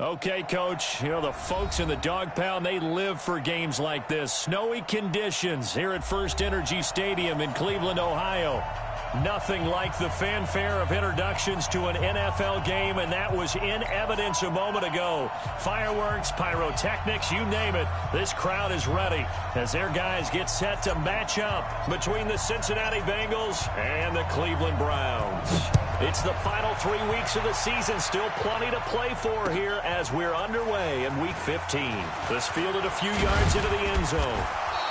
Okay, Coach, you know, the folks in the Dog Pound, they live for games like this. Snowy conditions here at First Energy Stadium in Cleveland, Ohio. Nothing like the fanfare of introductions to an NFL game, and that was in evidence a moment ago. Fireworks, pyrotechnics, you name it. This crowd is ready as their guys get set to match up between the Cincinnati Bengals and the Cleveland Browns. It's the final 3 weeks of the season. Still plenty to play for here as we're underway in Week 15. This fielded a few yards into the end zone.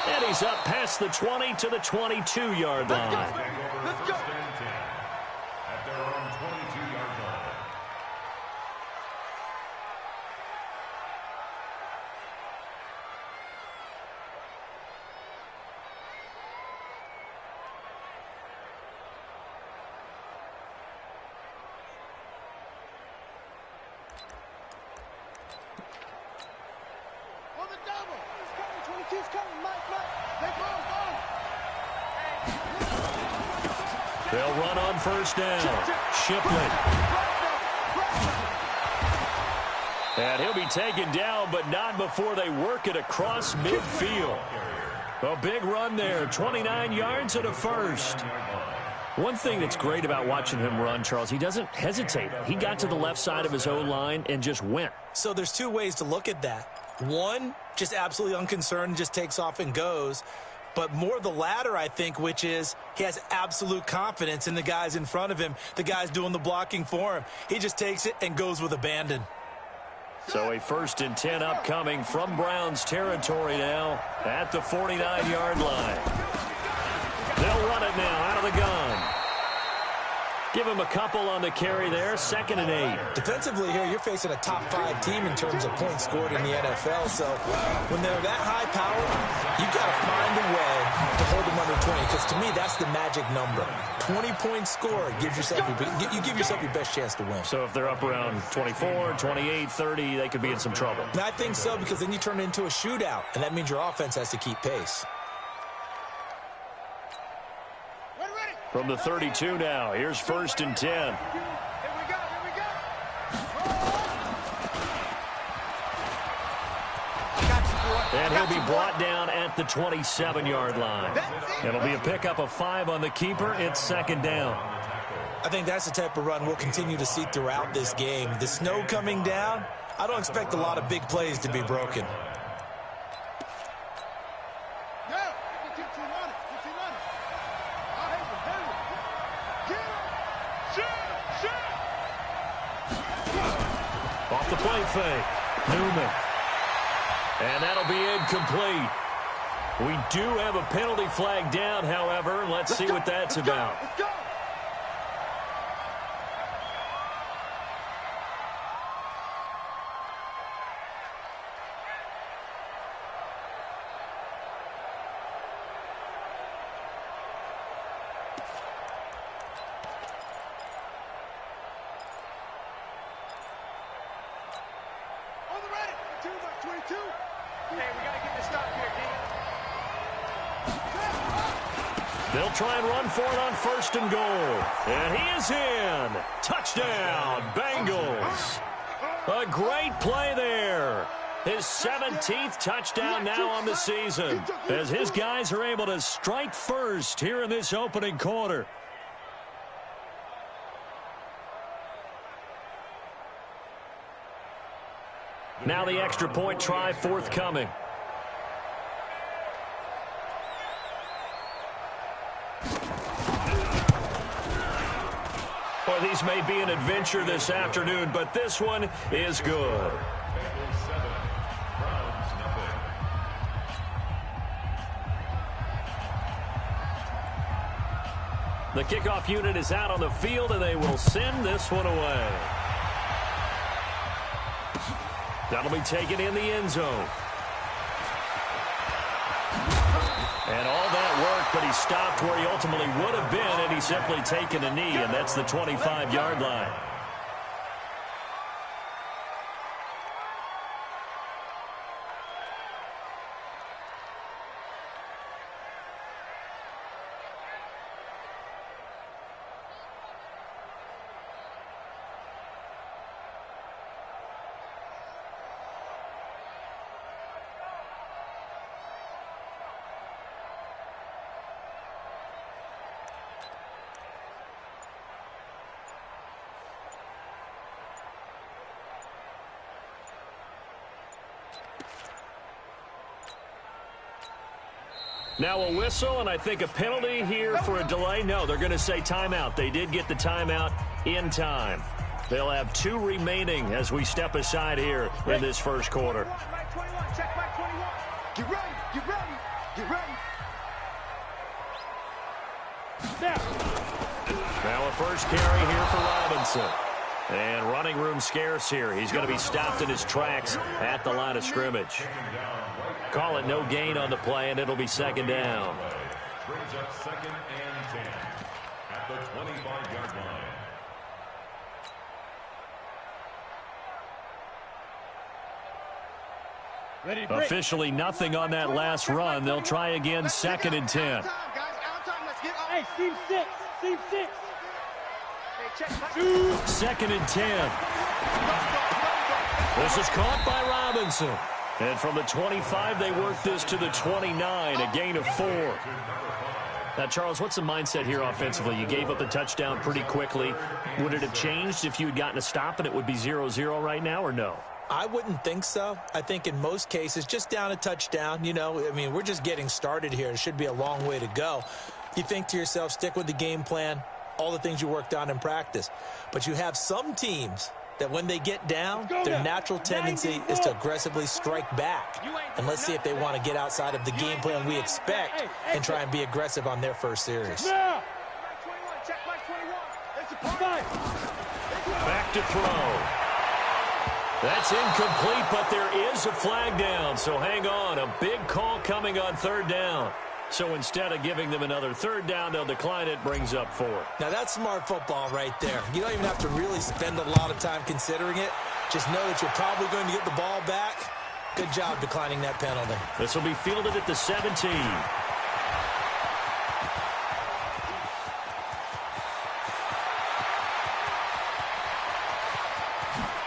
And he's up past the 20 to the 22-yard line. Let's go. At their own 22-yard line. On the double. It's coming. 22's coming. Mike. They're going. They'll run on first down. Shipley. And he'll be taken down, but not before they work it across midfield. A big run there. 29 yards and a first. One thing that's great about watching him run, Charles, he doesn't hesitate. He got to the left side of his own line and just went. So there's two ways to look at that. One, just absolutely unconcerned, just takes off and goes. But more the latter, I think, which is he has absolute confidence in the guys in front of him, the guys doing the blocking for him. He just takes it and goes with abandon. So a 1st and 10 upcoming from Browns territory now at the 49-yard line. They'll run it now out of the gun. Give him a couple on the carry there. 2nd and 8. Defensively here, you're facing a top 5 team in terms of points scored in the NFL. So when they're that high power, you've got to find a way to hold them under 20. Because to me, that's the magic number. 20 points scored gives yourself you give yourself your best chance to win. So if they're up around 24, 28, 30, they could be in some trouble. And I think so, because then you turn it into a shootout, and that means your offense has to keep pace. From the 32 now, here's 1st and 10. Here we go. And he'll be brought down at the 27-yard line. It'll be a pickup of 5 on the keeper. It's 2nd down. I think that's the type of run we'll continue to see throughout this game. The snow coming down, I don't expect a lot of big plays to be broken. Off the play fake. Newman. And that'll be incomplete. We do have a penalty flag down, however. Let's see what that's about. Let's go. They'll try and run for it on 1st and goal. And he is in. Touchdown, Bengals. A great play there. His 17th touchdown now on the season, as his guys are able to strike first here in this opening quarter. Now the extra point try forthcoming. Well, these may be an adventure this afternoon, but this one is good. The kickoff unit is out on the field, and they will send this one away. That'll be taken in the end zone. And all that work, but he stopped where he ultimately would have been, and he's simply taken a knee, and that's the 25-yard line. Now a whistle, and I think a penalty here for a delay. No, they're going to say timeout. They did get the timeout in time. They'll have 2 remaining as we step aside here in this first quarter. Check back 21. Get ready, get ready, get ready. Now a first carry here for Robinson. And running room scarce here. He's going to be stopped in his tracks at the line of scrimmage. Call it no gain on the play, and it'll be second down. Brings up 2nd and 10 at the 25-yard line. Officially nothing on that last run. They'll try again, 2nd and 10. Hey, Steve 6. Steve 6. 2nd and 10. This is caught by Robinson. And from the 25, they work this to the 29, a gain of 4. Now, Charles, what's the mindset here offensively? You gave up the touchdown pretty quickly. Would it have changed if you had gotten a stop and it would be 0-0 right now, or no? I wouldn't think so. I think in most cases, just down a touchdown, we're just getting started here. It should be a long way to go. You think to yourself, stick with the game plan, all the things you worked on in practice. But you have some teams that when they get down, their natural tendency is to aggressively strike back. And let's see if they want to get outside of the game plan we expect and try and be aggressive on their first series. Back to throw. That's incomplete, but there is a flag down, so hang on. A big call coming on 3rd down. So instead of giving them another 3rd down, they'll decline it, brings up 4. Now that's smart football right there. You don't even have to really spend a lot of time considering it. Just know that you're probably going to get the ball back. Good job declining that penalty. This will be fielded at the 17.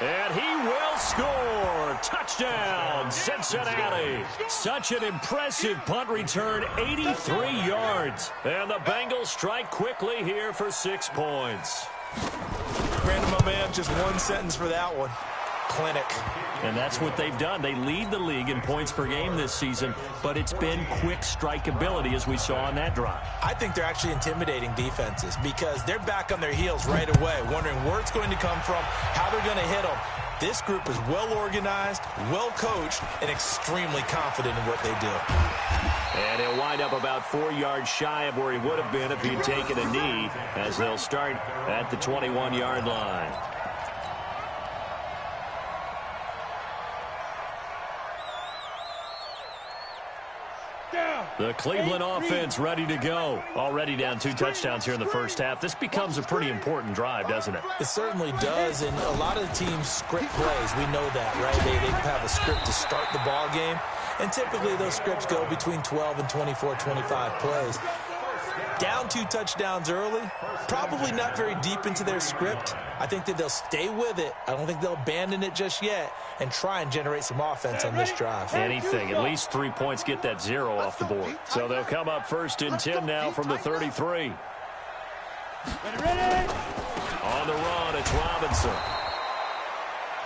And he will score. Touchdown, Cincinnati. Such an impressive punt return, 83 yards. And the Bengals strike quickly here for 6 points. Brandon, my man, just one sentence for that one. Clinic. And that's what they've done. They lead the league in points per game this season, but it's been quick strikeability as we saw on that drive. I think they're actually intimidating defenses because they're back on their heels right away, wondering where it's going to come from, how they're going to hit them. This group is well organized, well coached, and extremely confident in what they do. And he'll wind up about 4 yards shy of where he would have been if he'd taken a knee, as they'll start at the 21-yard line. The Cleveland offense ready to go. Already down 2 touchdowns here in the first half. This becomes a pretty important drive, doesn't it? It certainly does, and a lot of the teams script plays. We know that, right? They have a script to start the ball game, and typically those scripts go between 12 and 24, 25 plays. Down 2 touchdowns early, probably not very deep into their script. I think that they'll stay with it. I don't think they'll abandon it just yet and try and generate some offense on this drive. Anything. At least 3 points get that 0 off the board. So they'll come up 1st and 10 now from the 33. On the run, it's Robinson.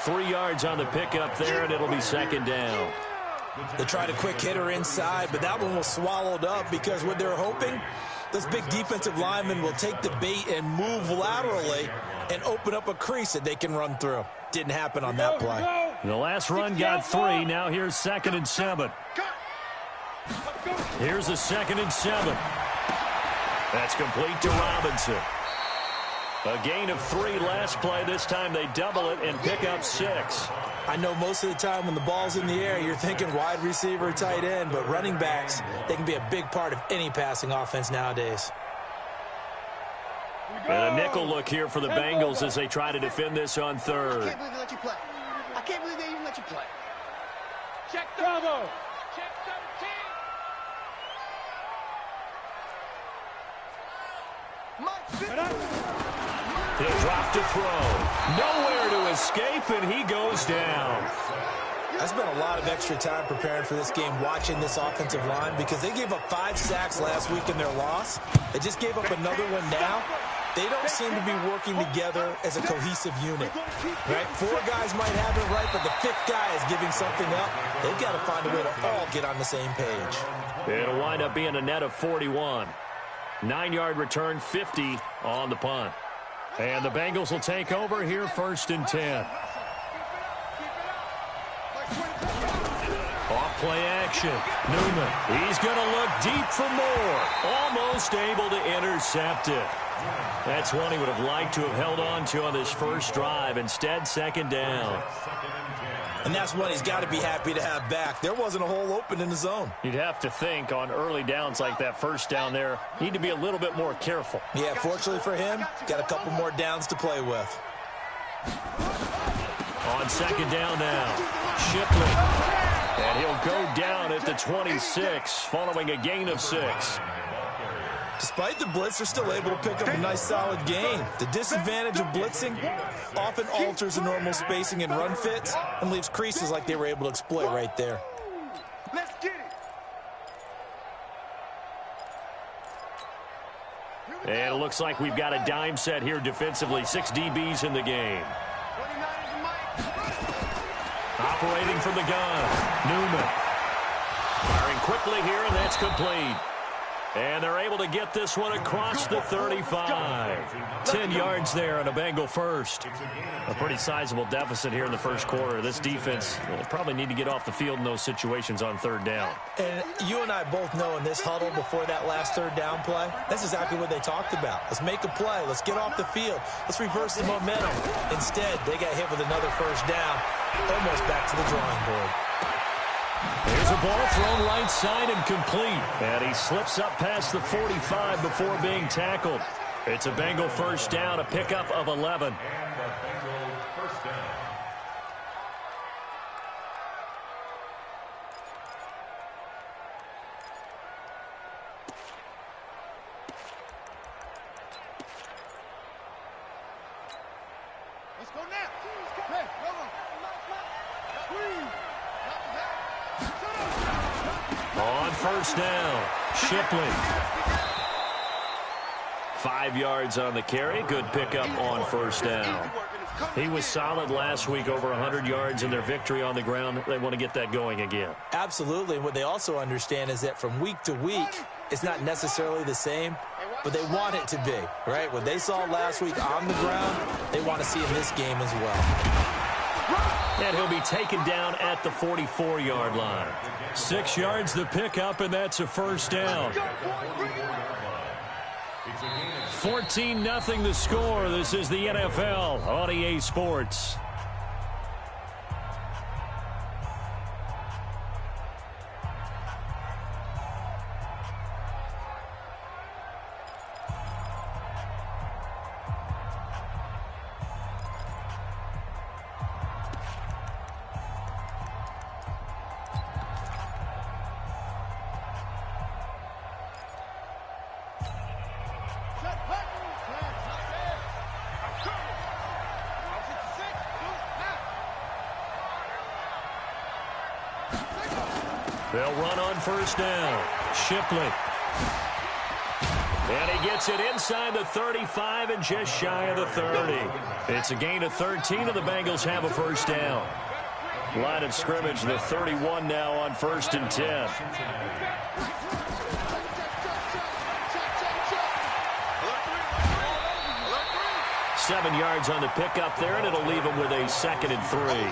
3 yards on the pickup there, and it'll be 2nd down. They tried a quick hitter inside, but that one was swallowed up because what they're hoping, this big defensive lineman will take the bait and move laterally and open up a crease that they can run through. Didn't happen on that play. The last run got 3. Now here's 2nd and 7. Here's a 2nd and 7. That's complete to Robinson. A gain of 3 last play. This time they double it and pick up 6. I know most of the time when the ball's in the air, you're thinking wide receiver, tight end, but running backs, they can be a big part of any passing offense nowadays. And a nickel look here for the Bengals as they try to defend this on 3rd. I can't believe they let you play. I can't believe they even let you play. Check Bravo. Check 17. He'll drop to throw. Nowhere to escape, and he goes down. I spent a lot of extra time preparing for this game, watching this offensive line, because they gave up 5 sacks last week in their loss. They just gave up another one now. they don't seem to be working together as a cohesive unit. Right? 4 guys might have it right, but the 5th guy is giving something up. They've got to find a way to all get on the same page. It'll wind up being a net of 41. 9-yard return, 50 on the punt. And the Bengals will take over here, 1st and 10. Off play action. Newman. He's going to look deep for more. Almost able to intercept it. That's one he would have liked to have held on to on this first drive. Instead, 2nd down. And that's one he's got to be happy to have back. There wasn't a hole open in the zone. You'd have to think on early downs like that first down there, need to be a little bit more careful. Yeah, fortunately for him, got a couple more downs to play with. On 2nd down now, Shipley. And he'll go down at the 26 following a gain of 6. Despite the blitz, they're still able to pick up a nice solid gain. The disadvantage of blitzing often alters the normal spacing and run fits and leaves creases like they were able to exploit right there. Let's get it. And it looks like we've got a dime set here defensively. 6 DBs in the game. Operating from the gun, Newman. Firing quickly here, and that's complete. And they're able to get this one across the 35. 10 yards there on a Bengal first. A pretty sizable deficit here in the first quarter. This defense will probably need to get off the field in those situations on 3rd down. And you and I both know in this huddle before that last 3rd down play, that's exactly what they talked about. Let's make a play. Let's get off the field. Let's reverse the momentum. Instead, they got hit with another 1st down. Almost back to the drawing board. Here's a ball thrown right side and complete. And he slips up past the 45 before being tackled. It's a Bengal 1st down, a pickup of 11. Let's go now. Hey, come on. On 1st down, Shipley. 5 yards on the carry. Good pickup on 1st down. He was solid last week, over 100 yards in their victory on the ground. They want to get that going again. Absolutely. And what they also understand is that from week to week, it's not necessarily the same, but they want it to be, right? What they saw last week on the ground, they want to see in this game as well. And he'll be taken down at the 44-yard line. 6 yards the pickup, and that's a 1st down. 14-0 the score. This is the NFL on EA Sports. They'll run on 1st down. Shipley. And he gets it inside the 35 and just shy of the 30. It's a gain of 13, and the Bengals have a 1st down. Line of scrimmage, the 31 now on 1st and 10. Seven yards on the pickup there, and it'll leave him with a 2nd and 3.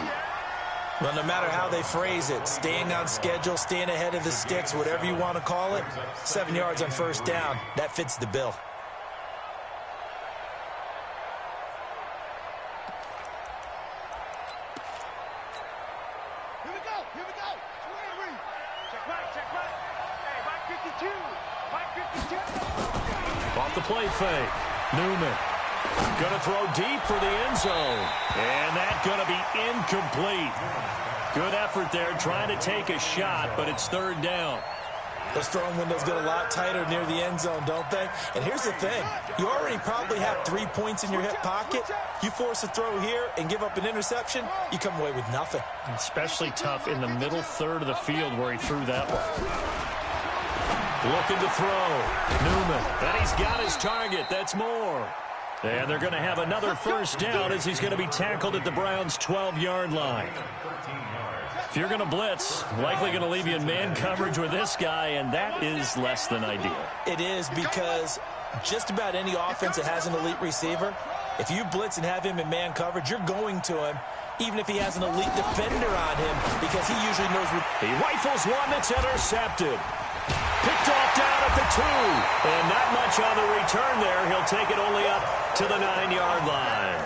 Well, no matter how they phrase it, staying on schedule, staying ahead of the sticks, whatever you want to call it, 7 yards on 1st down, that fits the bill. Here we go. Check right. Hey, Mike 52. Off the play fake. Newman. Going to throw deep for the end zone. And that's going to be incomplete. Good effort there trying to take a shot, but it's 3rd down. Those throwing windows get a lot tighter near the end zone, don't they? And here's the thing. You already probably have 3 points in your hip pocket. You force a throw here and give up an interception, you come away with nothing. Especially tough in the middle 3rd of the field where he threw that one. Looking to throw. Newman. And he's got his target. That's Moore. And they're going to have another first down as he's going to be tackled at the Browns' 12-yard line. If you're going to blitz, likely going to leave you in man coverage with this guy, and that is less than ideal. It is, because just about any offense that has an elite receiver, if you blitz and have him in man coverage, you're going to him, even if he has an elite defender on him, because he usually knows what... He rifles one that's intercepted. Picked off down at the 2. And not much on the return there. He'll take it only up to the 9-yard line.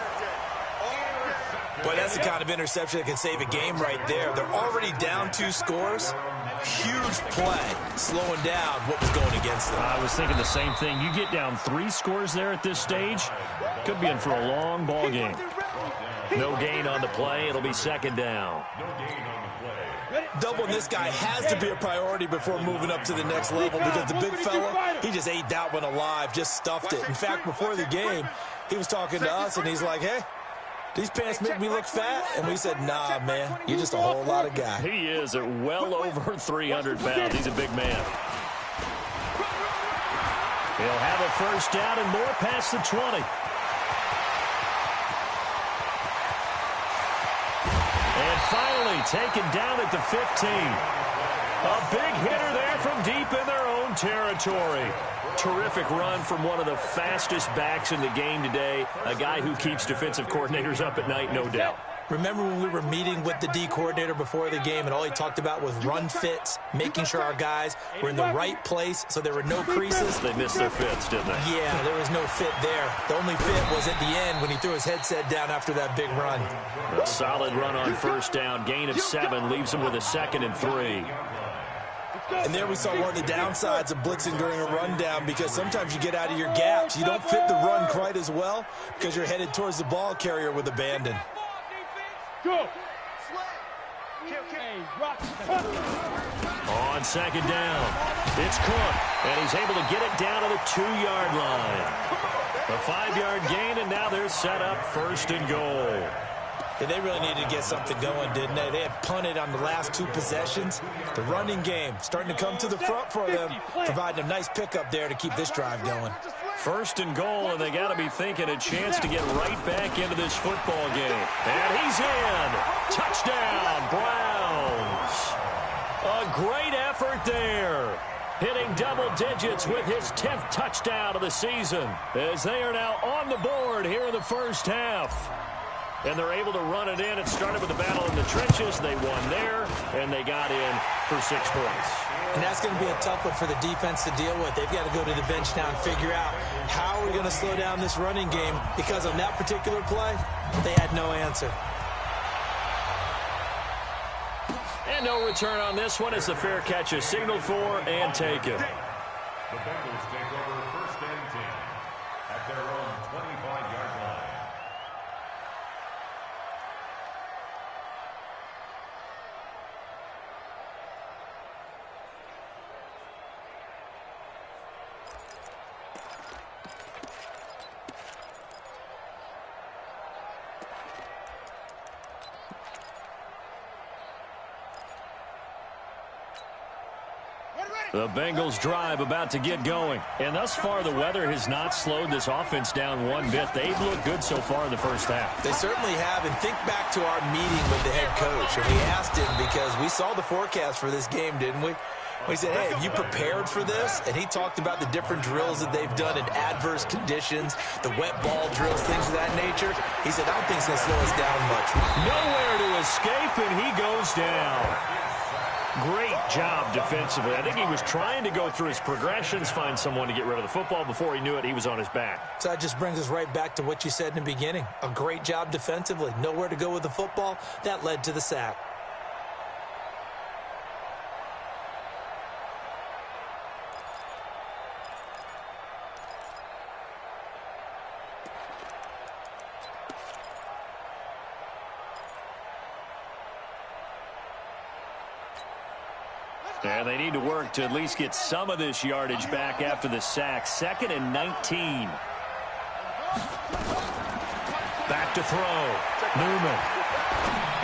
Boy, that's the kind of interception that can save a game right there. They're already down 2 scores. Huge play, slowing down what was going against them. I was thinking the same thing. You get down 3 scores there at this stage, could be in for a long ball game. No gain on the play. It'll be second down. Doubling this guy has to be a priority before moving up to the next level, because the big fella, he just ate that one alive, just stuffed it. In fact, before the game, he was talking to us, and he's like, hey, these pants make me look fat? And we said, nah, man, you're just a whole lot of guy. He is at well over 300 pounds. He's a big man. He'll have a first down and more past the 20. And finally taken down at the 15. A big hitter there from deep in their own territory. Terrific run from one of the fastest backs in the game today. A guy who keeps defensive coordinators up at night, no doubt. Remember when we were meeting with the D coordinator before the game, and all he talked about was run fits, making sure our guys were in the right place so there were no creases? They missed their fits, didn't they? Yeah, there was no fit there. The only fit was at the end when he threw his headset down after that big run. A solid run on first down. Gain of 7 leaves him with a 2nd and 3. And there we saw one of the downsides of blitzing during a rundown, because sometimes you get out of your gaps. You don't fit the run quite as well because you're headed towards the ball carrier with abandon. Go. On second down, it's Cook, and he's able to get it down to the 2-yard line. A 5-yard gain, and now they're set up first and goal. Yeah, they really needed to get something going, didn't they? They had punted on the last 2 possessions. The running game starting to come to the front for them, providing a nice pickup there to keep this drive going. First and goal, and they got to be thinking a chance to get right back into this football game. And he's in. Touchdown, Browns. A great effort there. Hitting double digits with his 10th touchdown of the season, as they are now on the board here in the first half. And they're able to run it in. It started with a battle in the trenches. They won there, and they got in for 6 points. And that's going to be a tough one for the defense to deal with. They've got to go to the bench now and figure out how we're going to slow down this running game, because on that particular play, they had no answer. And no return on this one as the fair catch is signaled for and taken. The Bengals take over first and 10 at their own 25-yard line. The Bengals drive about to get going. And thus far, the weather has not slowed this offense down one bit. They've looked good so far in the first half. They certainly have. And think back to our meeting with the head coach. And we asked him, because we saw the forecast for this game, didn't we? We said, hey, have you prepared for this? And he talked about the different drills that they've done in adverse conditions, the wet ball drills, things of that nature. He said, I don't think it's going to slow us down much. Nowhere to escape, and he goes down. Great job defensively. I think he was trying to go through his progressions, find someone to get rid of the football. Before he knew it, he was on his back. So that just brings us right back to what you said in the beginning. A great job defensively. Nowhere to go with the football. That led to the sack. And they need to work to at least get some of this yardage back after the sack. 2nd and 19. Back to throw. Newman.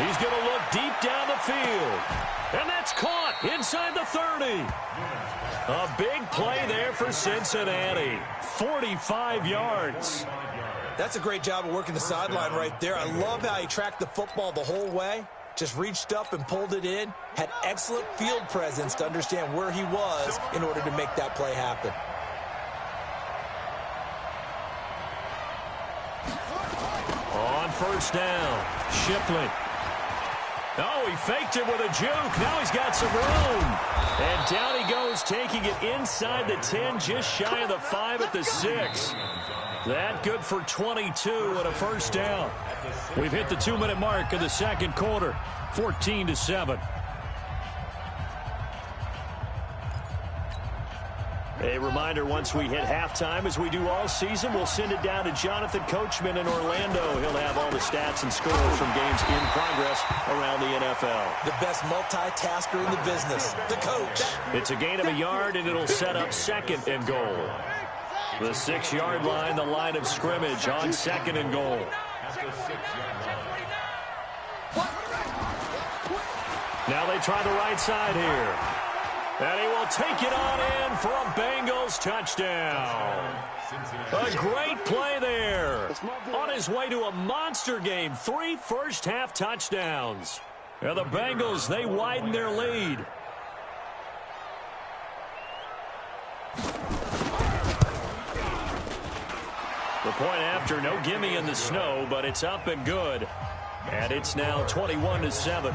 He's going to look deep down the field. And that's caught inside the 30. A big play there for Cincinnati. 45 yards. That's a great job of working the sideline right there. I love how he tracked the football the whole way. Just reached up and pulled it in. Had excellent field presence to understand where he was in order to make that play happen. On first down, Shipley. Oh, he faked it with a juke. Now he's got some room. And down he goes, taking it inside the 10, just shy of the 5 at the 6. That good for 22 and a first down. We've hit the 2-minute mark of the second quarter, 14-7. A reminder, once we hit halftime, as we do all season, we'll send it down to Jonathan Coachman in Orlando. He'll have all the stats and scores from games in progress around the NFL. The best multitasker in the business, the coach. It's a gain of a yard, and it'll set up second and goal. The 6-yard line, the line of scrimmage on second and goal. Now they try the right side here. And he will take it on in for a Bengals touchdown. A great play there. On his way to a monster game, 3 first-half touchdowns. And the Bengals, they widen their lead. The point after, no gimme in the snow, but it's up and good. And it's now 21-7.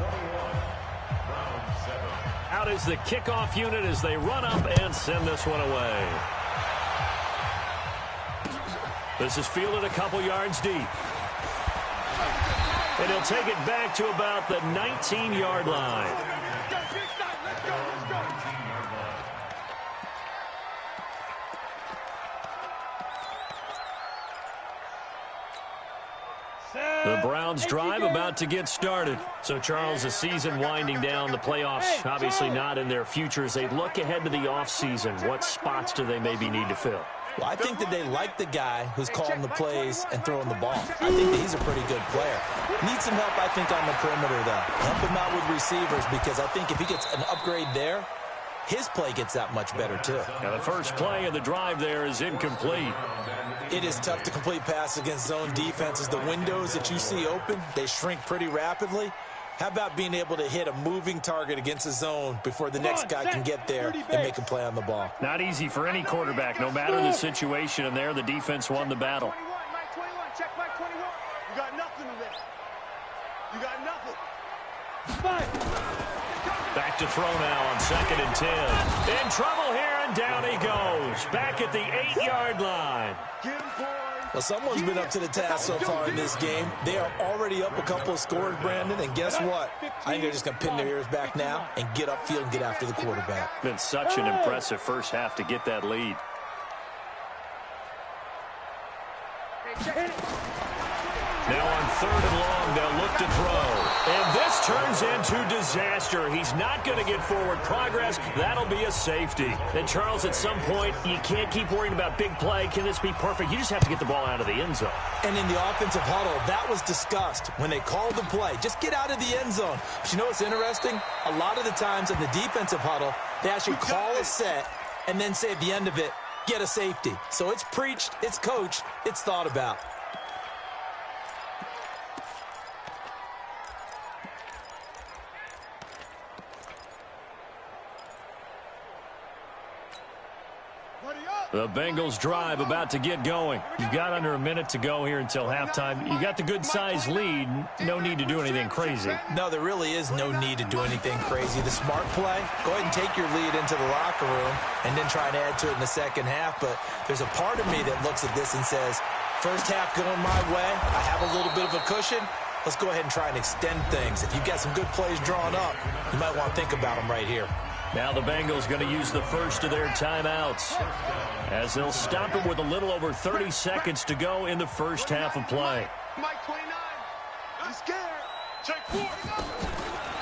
Out is the kickoff unit as they run up and send this one away. This is fielded a couple yards deep. And he'll take it back to about the 19-yard line. The Browns drive about to get started. So, Charles, the season winding down, the playoffs obviously not in their future. As they look ahead to the offseason, what spots do they maybe need to fill? Well, I think that they like the guy who's calling the plays and throwing the ball. I think that he's a pretty good player. Needs some help, I think, on the perimeter, though. Help him out with receivers, because I think if he gets an upgrade there, his play gets that much better, too. Now, the first play of the drive there is incomplete. It is tough to complete passes against zone defenses. The windows that you see open, they shrink pretty rapidly. How about being able to hit a moving target against a zone before the next guy can get there and make a play on the ball? Not easy for any quarterback, no matter the situation, and there the defense won the battle. Mike 21, check Mike 21. You got nothing in there. You got nothing. Back to throw now on 2nd and 10. In trouble here, and down he goes. Back at the 8-yard line. Well, someone's been up to the task so far in this game. They are already up a couple of scores, Brandon, and guess what? I think they're just going to pin their ears back now and get upfield and get after the quarterback. Been such an impressive first half to get that lead. Now on 3rd and long, they'll look to throw. And this turns into disaster. He's not going to get forward progress. That'll be a safety. And, Charles, at some point, you can't keep worrying about big play. Can this be perfect? You just have to get the ball out of the end zone. And in the offensive huddle, that was discussed when they called the play. Just get out of the end zone. But you know what's interesting? A lot of the times in the defensive huddle, they actually call a set and then say at the end of it, get a safety. So it's preached, it's coached, it's thought about. The Bengals drive about to get going. You've got under a minute to go here until halftime. You've got the good-sized lead. No need to do anything crazy. No, there really is no need to do anything crazy. The smart play, go ahead and take your lead into the locker room and then try and add to it in the second half. But there's a part of me that looks at this and says, first half going my way, I have a little bit of a cushion. Let's go ahead and try and extend things. If you've got some good plays drawn up, you might want to think about them right here. Now the Bengals going to use the first of their timeouts as they'll stop it with a little over 30 seconds to go in the first half of play. Mike 29. He's scared. Check 4.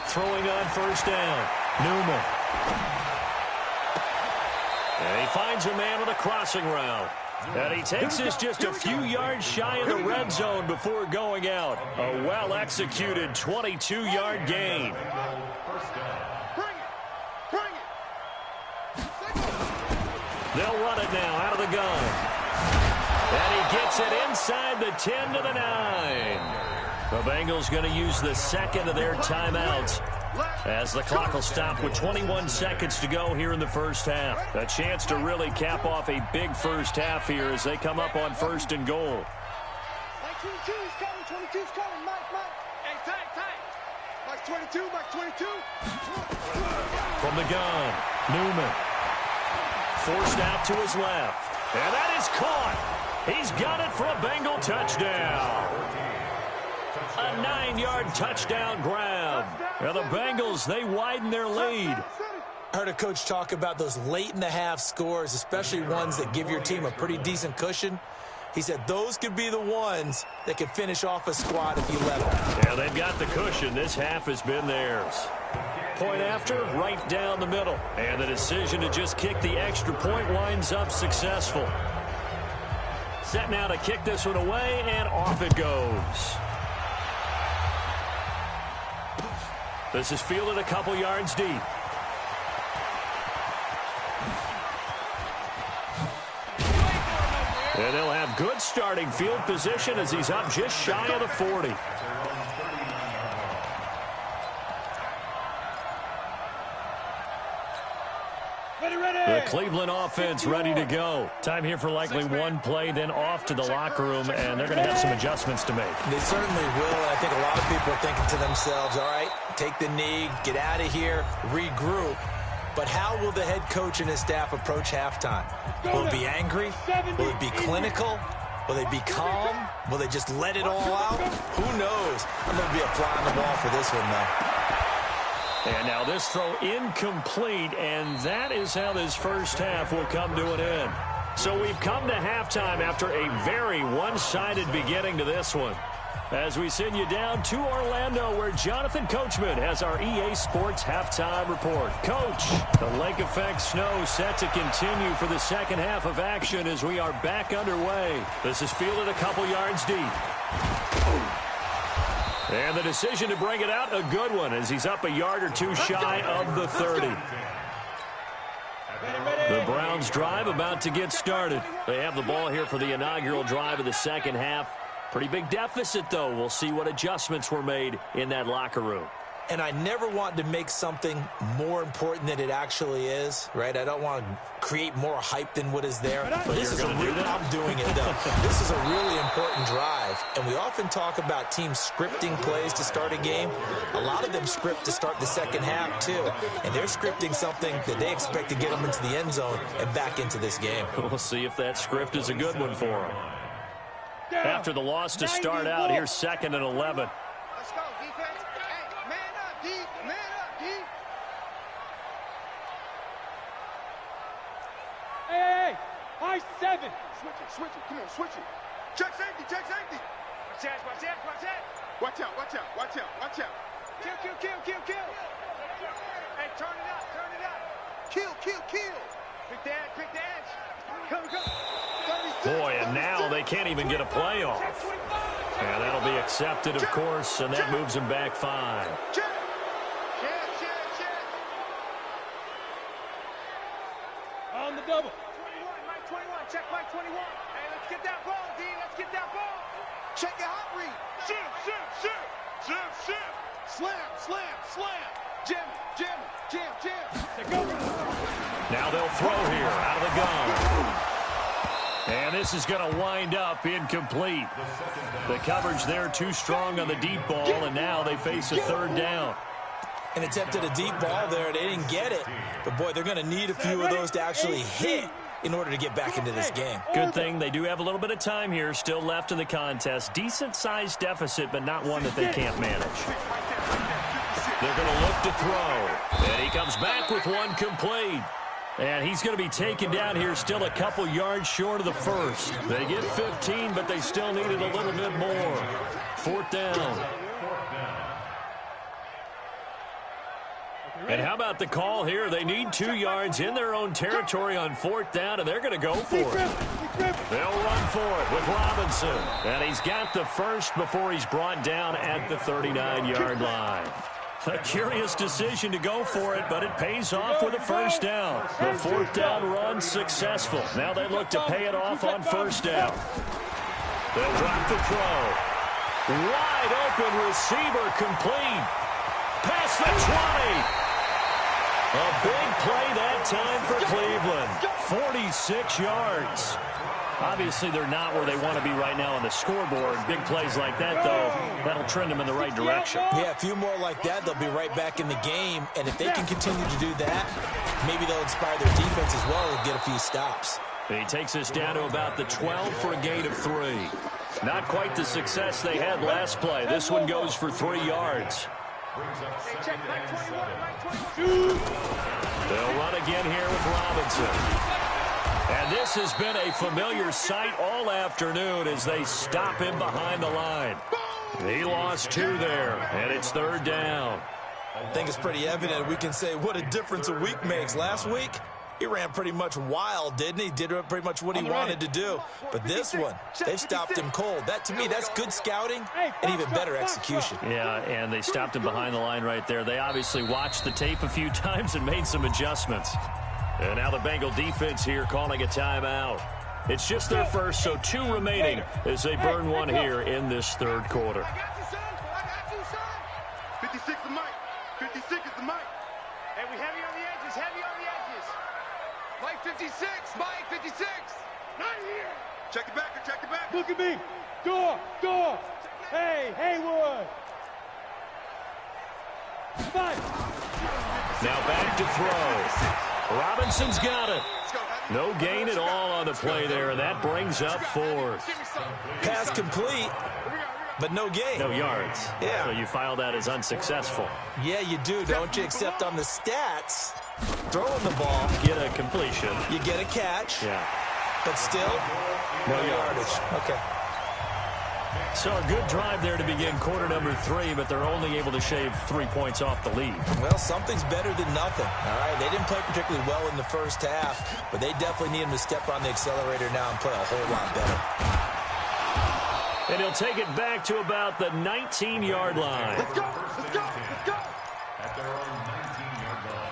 Throwing on first down, Newman. And he finds a man with a crossing route. And he takes this just a few yards shy of the red zone before going out. A well-executed 22-yard gain. They'll run it now out of the gun. And he gets it inside the 10 to the 9. The Bengals going to use the second of their timeouts as the clock will stop with 21 seconds to go here in the first half. A chance to really cap off a big first half here as they come up on 1st and goal. Mike 22's coming. 22's coming. Mike. Hey, tight. Mike 22. Mike 22. From the gun, Newman. Forced out to his left. And that is caught. He's got it for a Bengal touchdown. A 9-yard touchdown grab. Now the Bengals, they widen their lead. I heard a coach talk about those late-in-the-half scores, especially ones that give your team a pretty decent cushion. He said those could be the ones that could finish off a squad if you let them. Yeah, they've got the cushion. This half has been theirs. Point after, right down the middle. And the decision to just kick the extra point winds up successful. Set now to kick this one away, and off it goes. This is fielded a couple yards deep. And they'll have good starting field position as he's up just shy of the 40. The Cleveland offense ready to go. Time here for likely one play, then off to the locker room, and they're going to have some adjustments to make. They certainly will, and I think a lot of people are thinking to themselves, all right, take the knee, get out of here, regroup. But how will the head coach and his staff approach halftime? Will it be angry? Will it be clinical? Will they be calm? Will they just let it all out? Who knows? I'm going to be a fly on the wall for this one, though. And now this throw incomplete, and that is how this first half will come to an end. So we've come to halftime after a very one-sided beginning to this one. As we send you down to Orlando, where Jonathan Coachman has our EA Sports halftime report. Coach, the lake effect snow set to continue for the second half of action as we are back underway. This is fielded a couple yards deep. And the decision to bring it out, a good one, as he's up a yard or two shy of the 30. The Browns drive about to get started. They have the ball here for the inaugural drive of the second half. Pretty big deficit, though. We'll see what adjustments were made in that locker room. And I never want to make something more important than it actually is, right? I don't want to create more hype than what is there. But this is I'm doing it, though. This is a really important drive. And we often talk about teams scripting plays to start a game. A lot of them script to start the second half, too. And they're scripting something that they expect to get them into the end zone and back into this game. We'll see if that script is a good one for them. After the loss to start out, here's 2nd and 11. Let's go, defense. Hey, man up, D. Man up, D. Hey, I-7. Switch it. Come on, switch it. Check safety. Watch that. Watch out. Kill. Hey, turn it up. Kill. Quick the edge. Come. Boy, and now they can't even get a play off. And that'll be accepted, of course, and that moves them back 5. Check. On the double. 21, Mike 21. Check Mike 21. Hey, let's get that ball, D. Check your hot read. Shoot. Slam. Jam. Now they'll throw here out of the gun. And this is going to wind up incomplete. The coverage there too strong on the deep ball, and now they face a 3rd down. And attempted a deep ball there. They didn't get it. But, boy, they're going to need a few of those to actually hit in order to get back into this game. Good thing they do have a little bit of time here still left in the contest. Decent-sized deficit, but not one that they can't manage. They're going to look to throw. And he comes back with one complete. And he's going to be taken down here still a couple yards short of the first. They get 15, but they still needed a little bit more. 4th down. And how about the call here? They need 2 yards in their own territory on 4th down, and they're going to go for it. They'll run for it with Robinson. And he's got the first before he's brought down at the 39-yard line. A curious decision to go for it, but it pays off with a first down. The fourth down run successful. Now they look to pay it off on first down. They'll drop the throw. Wide open receiver complete. Past the 20. A big play that time for Cleveland. 46 yards. Obviously, they're not where they want to be right now on the scoreboard. Big plays like that, though, that'll trend them in the right direction. Yeah, a few more like that, they'll be right back in the game. And if they can continue to do that, maybe they'll inspire their defense as well and get a few stops. He takes us down to about the 12 for a gain of 3. Not quite the success they had last play. This one goes for 3 yards. They'll run again here with Robinson. And this has been a familiar sight all afternoon as they stop him behind the line. He lost 2 there, and it's third down. I think it's pretty evident. We can say what a difference a week makes. Last week, he ran pretty much wild, didn't he? Did pretty much what he wanted to do. But this one, they've stopped him cold. That, to me, that's good scouting and even better execution. Yeah, and they stopped him behind the line right there. They obviously watched the tape a few times and made some adjustments. And now the Bengal defense here calling a timeout. It's just their first, so 2 remaining as they burn one here in this third quarter. I got you, son. I got you, son. 56 is the mic. 56 is the mic. And we heavy on the edges, heavy on the edges. Mike 56, Mike 56. Not here. Check the back, check the back. Look at me. Door. Hey, Haywood. Come on. Now back to throw. Robinson's got it. No gain at all on the play there, and that brings up 4th. Pass complete, but no gain. No yards. Yeah. So you file that as unsuccessful. Yeah, you do, don't you? Except on the stats, throwing the ball, Get a completion. you get a catch, Yeah. but still, no yardage. Okay. So a good drive there to begin quarter number 3, but they're only able to shave 3 points off the lead. Well, something's better than nothing. All right, they didn't play particularly well in the first half, but they definitely need him to step on the accelerator now and play a whole lot better. And he'll take it back to about the 19-yard line. Let's go. Let's go. Let's go. At their own 19-yard line.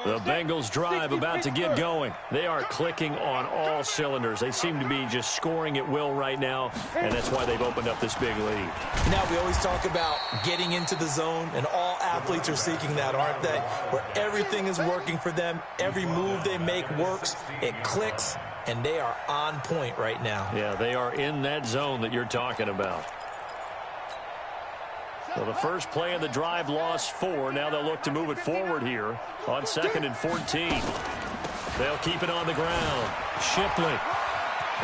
The Bengals drive about to get going. They are clicking on all cylinders. They seem to be just scoring at will right now, and that's why they've opened up this big lead. Now, we always talk about getting into the zone, and all athletes are seeking that, aren't they? Where everything is working for them, every move they make works, it clicks, and they are on point right now. Yeah, they are in that zone that you're talking about. Well, the first play of the drive lost 4. Now they'll look to move it forward here on 2nd and 14. They'll keep it on the ground. Shipley.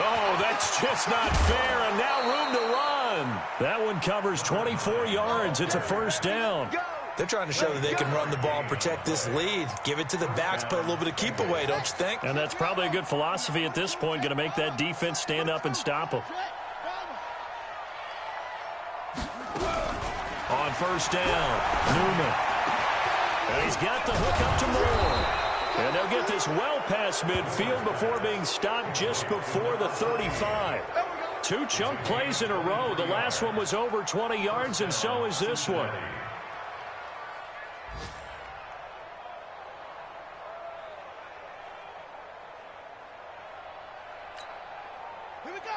Oh, that's just not fair, and now room to run. That one covers 24 yards. It's a first down. They're trying to show that they can run the ball and protect this lead. Give it to the backs, play a little bit of keep away, don't you think? And that's probably a good philosophy at this point, going to make that defense stand up and stop them. On first down, Newman. And he's got the hook up to Moore. And they'll get this well past midfield before being stopped just before the 35. 2 chunk plays in a row. The last one was over 20 yards, and so is this one.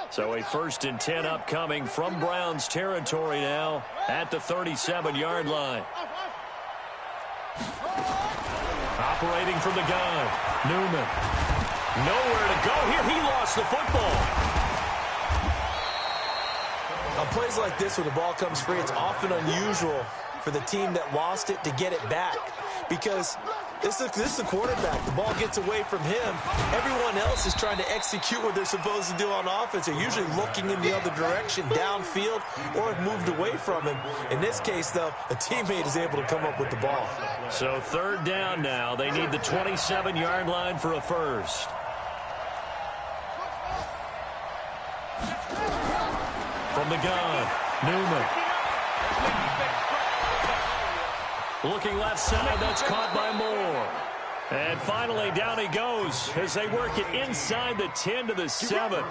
So a 1st and 10 upcoming from Browns territory now at the 37-yard line. Operating from the gun, Newman. Nowhere to go here. He lost the football. On plays like this where the ball comes free, it's often unusual for the team that lost it to get it back. Because this is the quarterback. The ball gets away from him. Everyone else is trying to execute what they're supposed to do on offense. They're usually looking in the other direction, downfield, or have moved away from him. In this case, though, a teammate is able to come up with the ball. So 3rd down now. They need the 27-yard line for a first. From the gun, Newman. Looking left side, that's caught by Moore. And finally, down he goes as they work it inside the 10 to the 7.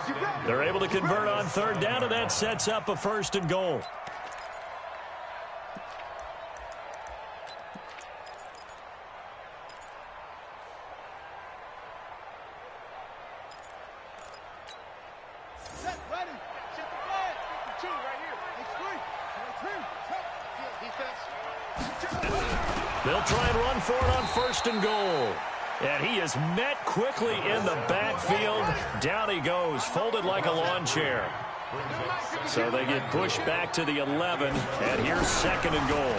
They're able to convert on third down, and that sets up a 1st and goal. They'll try and run for it on 1st and goal. And he is met quickly in the backfield. Down he goes, folded like a lawn chair. So they get pushed back to the 11, and here's 2nd and goal.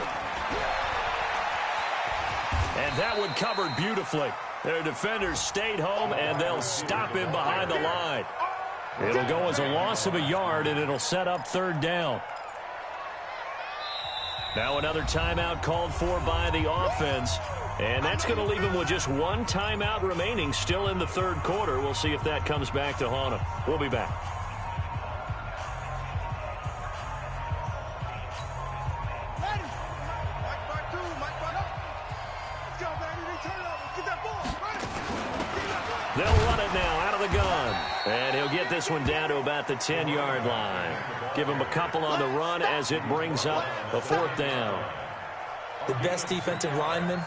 And that one covered beautifully. Their defenders stayed home, and they'll stop him behind the line. It'll go as a loss of a yard, and it'll set up 3rd down. Now another timeout called for by the offense. And that's going to leave him with just one timeout remaining still in the 3rd quarter. We'll see if that comes back to haunt him. We'll be back. They'll run it now out of the gun. And he'll get this one down to about the 10-yard line. Give him a couple on the run as it brings up a 4th down. The best defensive linemen,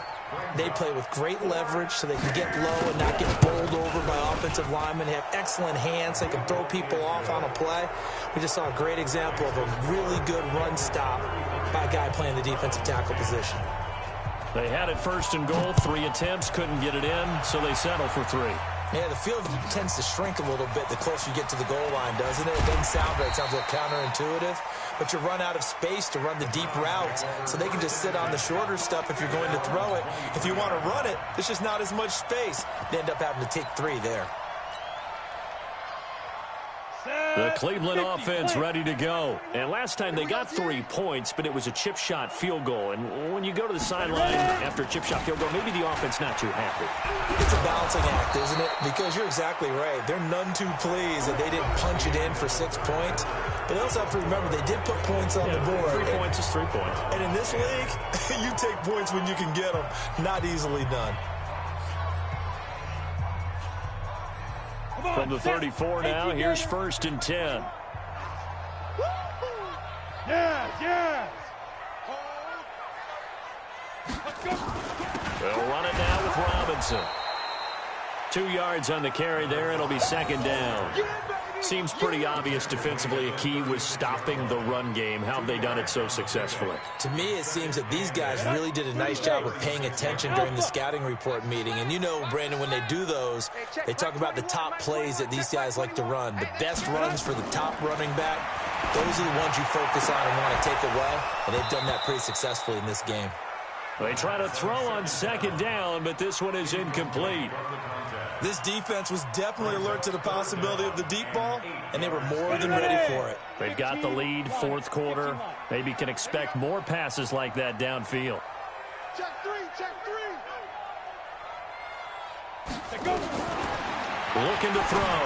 they play with great leverage so they can get low and not get bowled over by offensive linemen. They have excellent hands. They can throw people off on a play. We just saw a great example of a really good run stop by a guy playing the defensive tackle position. They had it 1st and goal, 3 attempts, couldn't get it in, so they settle for 3. Yeah, the field tends to shrink a little bit the closer you get to the goal line, doesn't it? It doesn't sound right. It sounds a little counterintuitive. But you run out of space to run the deep routes, so they can just sit on the shorter stuff if you're going to throw it. If you want to run it, there's just not as much space. They end up having to take 3 there. The Cleveland offense ready to go. And last time they got 3 points, but it was a chip shot field goal. And when you go to the sideline after a chip shot field goal, maybe the offense not too happy. It's a balancing act, isn't it? Because you're exactly right. They're none too pleased that they didn't punch it in for 6 points. But they also have to remember they did put points on the board. 3 points is 3 points. And in this league, you take points when you can get them. Not easily done. From the 34 now, here's 1st and 10. Yes. They'll run it now with Robinson. 2 yards on the carry there. It'll be 2nd down. Seems pretty obvious defensively a key was stopping the run game. How have they done it so successfully? To me, it seems that these guys really did a nice job of paying attention during the scouting report meeting. And you know, Brandon, when they do those, they talk about the top plays that these guys like to run. The best runs for the top running back, those are the ones you focus on and want to take away. And they've done that pretty successfully in this game. They try to throw on 2nd down, but this one is incomplete. This defense was definitely alert to the possibility of the deep ball, and they were more than ready for it. They've got the lead, 4th quarter. Maybe can expect more passes like that downfield. Check 3. Looking to throw.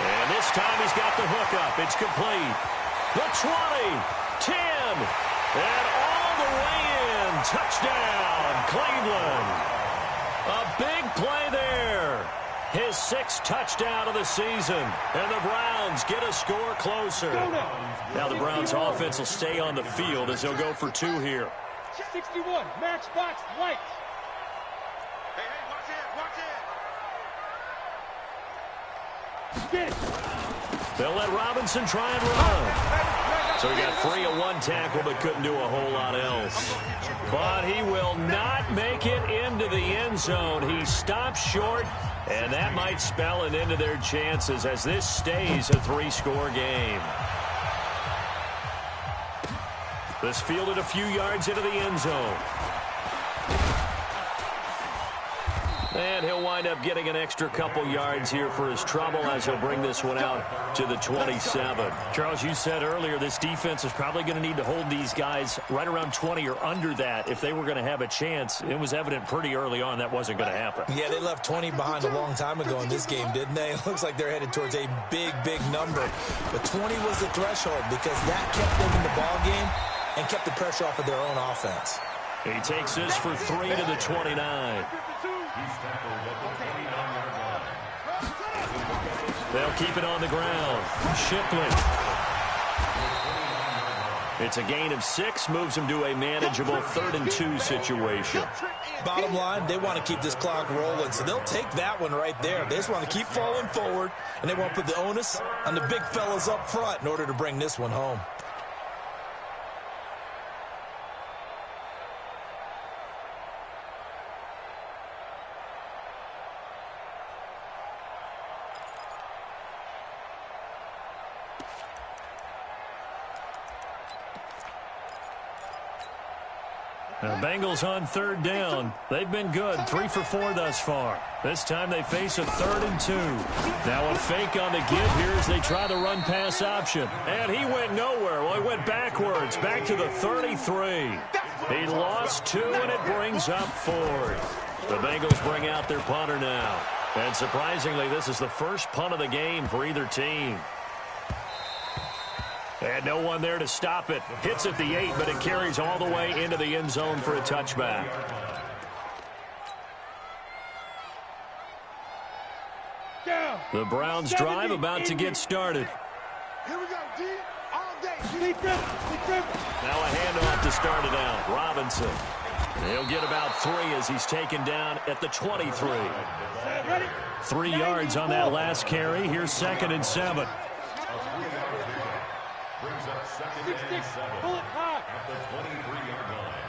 And this time he's got the hook up. It's complete. The 20, 10, and all the way in. Touchdown, Cleveland. A big play there. His 6th touchdown of the season. And the Browns get a score closer. Now the Browns offense will stay on the field as they'll go for 2 here. 61, matchbox lights. Hey, watch it. Get it. They'll let Robinson try and run. So he got free of 1 tackle but couldn't do a whole lot else. But he will not make it into the end zone. He stops short, and that might spell an end to their chances as this stays a 3-score game. This fielded a few yards into the end zone. And he'll wind up getting an extra couple yards here for his trouble as he'll bring this one out to the 27. Charles, you said earlier this defense is probably going to need to hold these guys right around 20 or under that if they were going to have a chance. It was evident pretty early on that wasn't going to happen. Yeah, they left 20 behind a long time ago in this game, didn't they? It looks like they're headed towards a big number. But 20 was the threshold because that kept them in the ball game and kept the pressure off of their own offense. He takes this for 3 to the 29. They'll keep it on the ground. Shipley. It's a gain of 6, moves him to a manageable 3rd and 2 situation. Bottom line, they want to keep this clock rolling, so they'll take that one right there. They just want to keep falling forward, and they want to put the onus on the big fellas up front in order to bring this one home. The Bengals on 3rd down. They've been good, 3 for 4 thus far. This time they face a 3rd and 2. Now a fake on the give here as they try the run pass option. And he went nowhere. Well, he went backwards, back to the 33. He lost 2, and it brings up 4th. The Bengals bring out their punter now. And surprisingly, this is the first punt of the game for either team. And no one there to stop it. Hits at the 8, but it carries all the way into the end zone for a touchback. The Browns drive about to get started. Here we go, D. All day. Now a handoff to start it out. Robinson. He'll get about 3 as he's taken down at the 23. 3 yards on that last carry. Here's 2nd and 7. Brings up 2nd and 7 at the 23-yard line.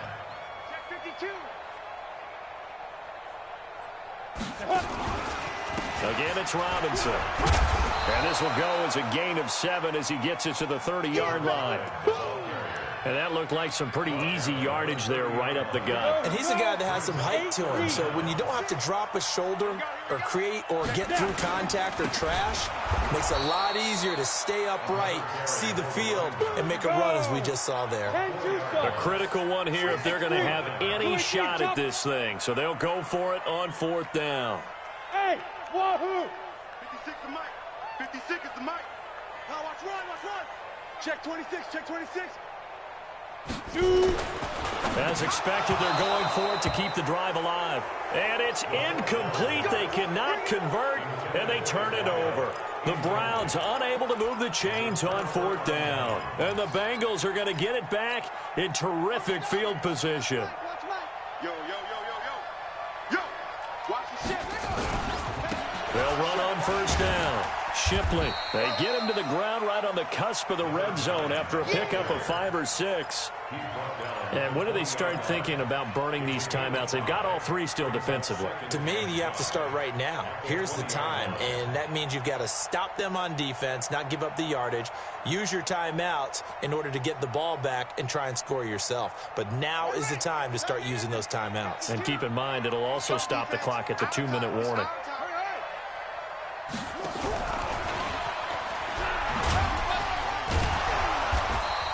Check 52. Again, it's Robinson. And this will go as a gain of 7 as he gets it to the 30-yard line. And that looked like some pretty easy yardage there right up the gut. And he's a guy that has some height to him, so when you don't have to drop a shoulder or create or get through contact or trash, it makes it a lot easier to stay upright, see the field, and make a run as we just saw there. A critical one here if they're going to have any shot at this thing. So they'll go for it on 4th down. Hey, wahoo! 56 is Mike. 56 is the Mike. Now watch run. Check 26, check 26. As expected, they're going for it to keep the drive alive. And it's incomplete. They cannot convert, and they turn it over. The Browns unable to move the chains on 4th down. And the Bengals are going to get it back in terrific field position. Yo. Watch the shit. They'll run on 1st down. Shipley. They get him to the ground right on the cusp of the red zone after a pickup of 5 or 6. And when do they start thinking about burning these timeouts? They've got all 3 still defensively. To me, you have to start right now. Here's the time, and that means you've got to stop them on defense, not give up the yardage, use your timeouts in order to get the ball back and try and score yourself. But now is the time to start using those timeouts. And keep in mind, it'll also stop the clock at the 2-minute warning.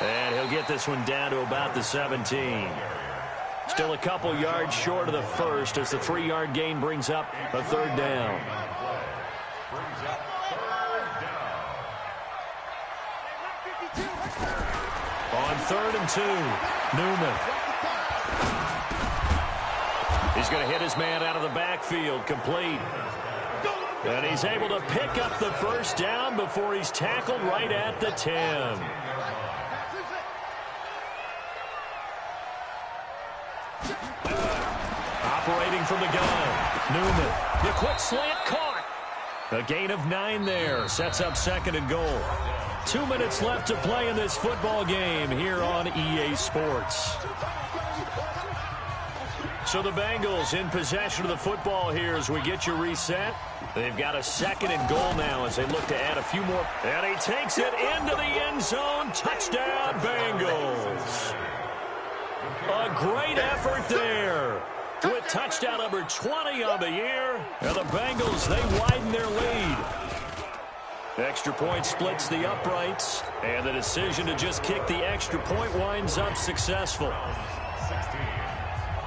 And he'll get this one down to about the 17. Still a couple yards short of the first as the 3-yard gain brings up a 3rd down. On 3rd and 2, Newman. He's going to hit his man out of the backfield, complete. And he's able to pick up the 1st down before he's tackled right at the 10. Operating from the gun, Newman. The quick slant caught. A gain of 9 there. Sets up 2nd and goal. 2 minutes left to play in this football game here on EA Sports. So the Bengals in possession of the football here as we get you reset. They've got a 2nd and goal now as they look to add a few more. And he takes it into the end zone. Touchdown, Bengals. A great effort there. With touchdown number 20 on the year. And the Bengals, they widen their lead. Extra point splits the uprights. And the decision to just kick the extra point winds up successful.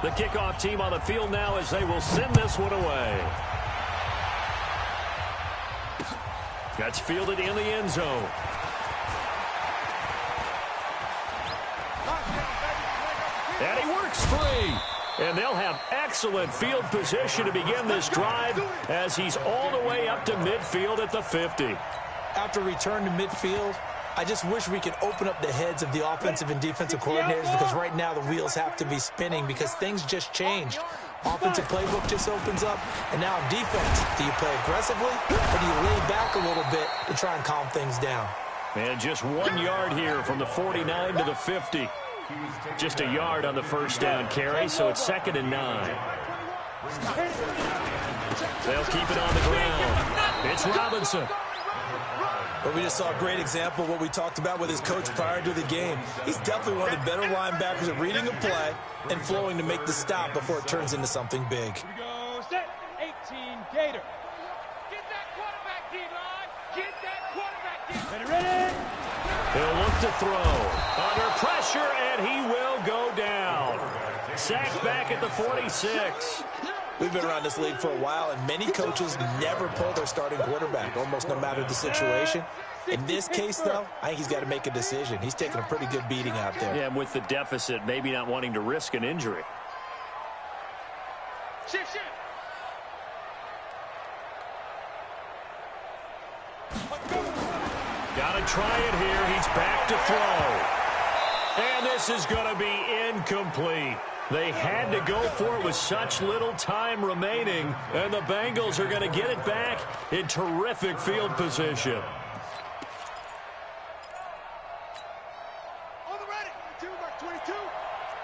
The kickoff team on the field now as they will send this one away. That's fielded in the end zone. And he works free. And they'll have excellent field position to begin this drive as he's all the way up to midfield at the 50. After return to midfield, I just wish we could open up the heads of the offensive and defensive coordinators, because right now the wheels have to be spinning because things just changed. Offensive playbook just opens up, and now defense. Do you play aggressively, or do you lay back a little bit to try and calm things down? And just 1 yard here from the 49 to the 50. Just a yard on the first down carry, so it's 2nd and 9. They'll keep it on the ground. It's Robinson. But we just saw a great example of what we talked about with his coach prior to the game. He's definitely one of the better linebackers at reading a play and flowing to make the stop before it turns into something big. Here we go, set, 18, Gator. Get that quarterback, D-line. Get that quarterback, D-line. Ready? He'll look to throw. Under pressure, and he will go down. Sacked back at the 46. We've been around this league for a while, and many coaches never pull their starting quarterback, almost no matter the situation. In this case, though, I think he's got to make a decision. He's taking a pretty good beating out there. Yeah, and with the deficit, maybe not wanting to risk an injury. Shift, shift. Got to try it here. He's back to throw. And this is going to be incomplete. They had to go for it with such little time remaining, and the Bengals are going to get it back in terrific field position. On the ready. 22.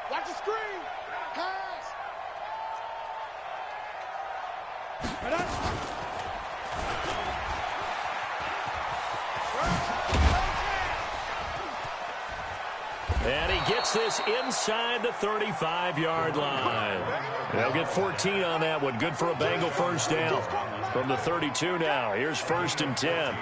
Watch the screen. Pass. Right on. And he gets this inside the 35-yard line. They'll get 14 on that one. Good for a Bengal first down. From the 32 now. Here's 1st and 10.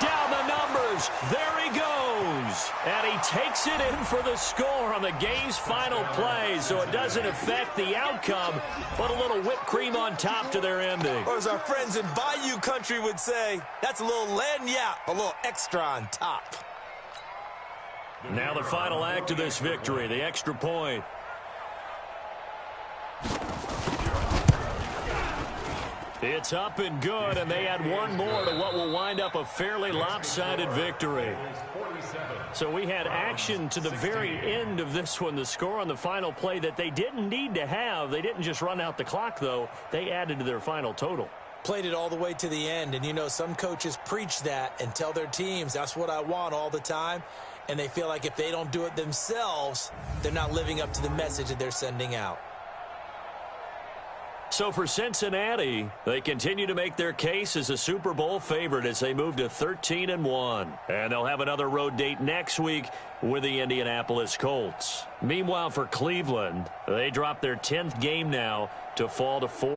Down the numbers. There he goes. And he takes it in for the score on the game's final play, so it doesn't affect the outcome, but a little whipped cream on top to their ending. Or as our friends in Bayou Country would say, that's a little lagniappe, a little extra on top. Now the final act of this victory, the extra point. It's up and good, and they add one more to what will wind up a fairly lopsided victory. So we had action to the very end of this one, the score on the final play that they didn't need to have. They didn't just run out the clock, though. They added to their final total. Played it all the way to the end, and you know some coaches preach that and tell their teams, that's what I want all the time, and they feel like if they don't do it themselves, they're not living up to the message that they're sending out. So for Cincinnati, they continue to make their case as a Super Bowl favorite as they move to 13-1. And they'll have another road date next week with the Indianapolis Colts. Meanwhile, for Cleveland, they drop their 10th game now to fall to 4.